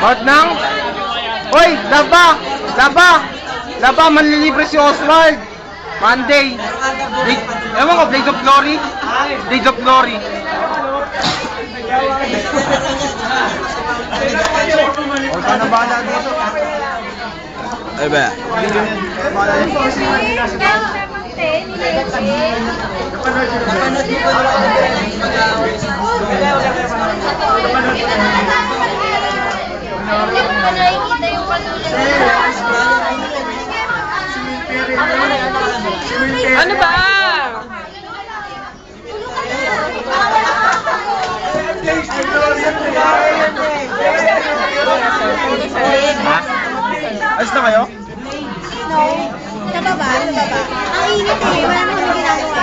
Ba't nang? Hoy, laba! Laba! Laba, manlilibre si Oswald! Monday! Ewan ko, Blade of Glory? Blade of Glory! Huwag ka na bala dito. Ay ba? Ano ba? Ha? Ayos na kayo? Sa baba, sa baba. Ang init eh, wala naman ginagawa.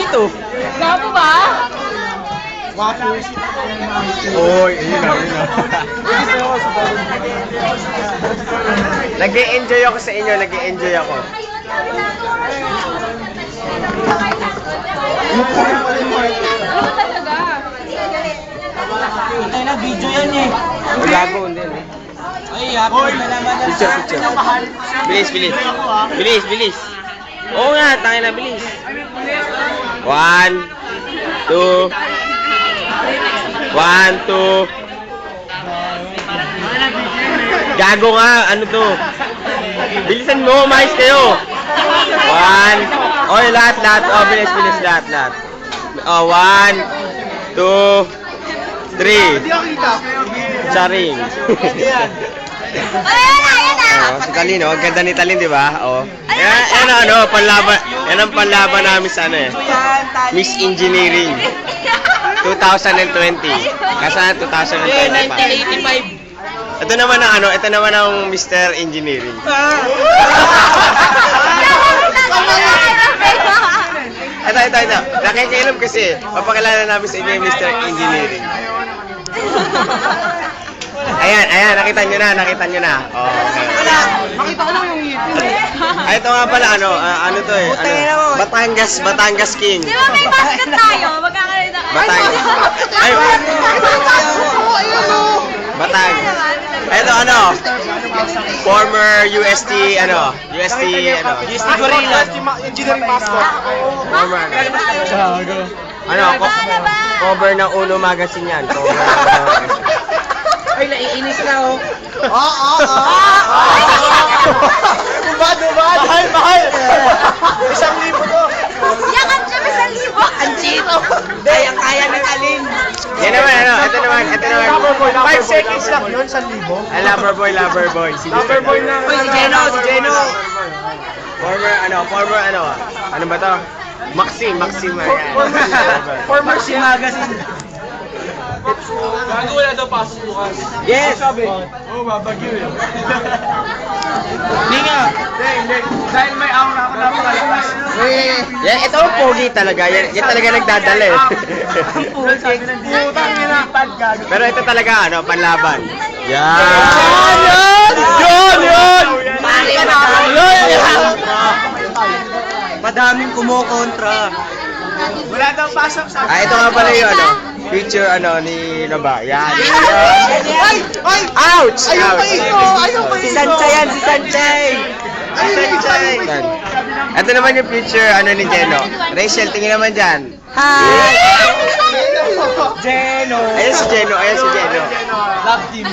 Ito. Gapo ba? Oy, ayun na, ayun na. Nag-e-enjoy ako sa inyo, nag-e-enjoy ako. Ano ba talaga? Ay na, video yan eh. Gago, hindi. Ay, happy na naman. Picture, picture. Bilis, bilis. Bilis, bilis. Oo nga, tayo na, bilis. 1, 2. 1, 2. Gago nga, ano to? Bilisan mo, mais kayo. 1. Oy, lahat, lahat. Oh, bilis, bilis, lahat, lahat. Oh, 1, 2, 3. Charing. Oh, si Talin, oh. Ganda ni Talin, di ba? Oh. Yan, ano, panlaban. Yan ang panlaban namin sa ano eh. Miss Engineering 2020. Kasana 2025. Ito naman ang ano, ito naman ang Mr. Engineering. Ito. Nakikilom kasi. Papakilala namin sa inyo yung Mr. Engineering. Ayan, nakita nyo na. Oh, okay. Makita ko lang yung ngipin. Ay, ito nga pala, ano to eh. Ano, Batangas King. Di ba may basket tayo? Magkakalita kayo. Batangas. Ay, Batangas. Ito ano, former UST Gorilla. Engineering mascot. Former cover ng Uno Magazine yan. Ay, naiinis na oh. Ubad! Mahal! 1,000 to. Yakan siya may 1,000. Ang chito. Kaya ng alin. Yan naman, ito naman. 5 seconds lang yun, 1,000. Lover boy. Lover boy na. Uy, si Jeno. Former ano ba to? Maxim. Former si Magazine. Gago, wala daw pasok bukas. Yes! Oo, babagyo eh. Hindi nga. Hindi. Dahil may aura ako napakalakas. Yan, ito ang pogi talaga. Yan talaga nagdadala eh. Pero ito talaga, ano, panlaban. Yan! Yun! Pare ka na. Madaming kumukontra. Wala daw pasok sa... Ito nga pala yung picture ni Naba. Yan. Ouch! Si Sanchay yan, si Sanchay. Yan. Ito naman yung picture ni Jeno. Rachel, tingin naman dyan. Hi! Jeno. Ayan si Jeno. Love team.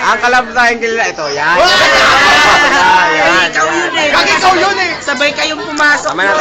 Ang kalab triangle nila ito. Yan. Ikaw yun eh. Ikaw yun Sabay kayong pumasok. Tama na.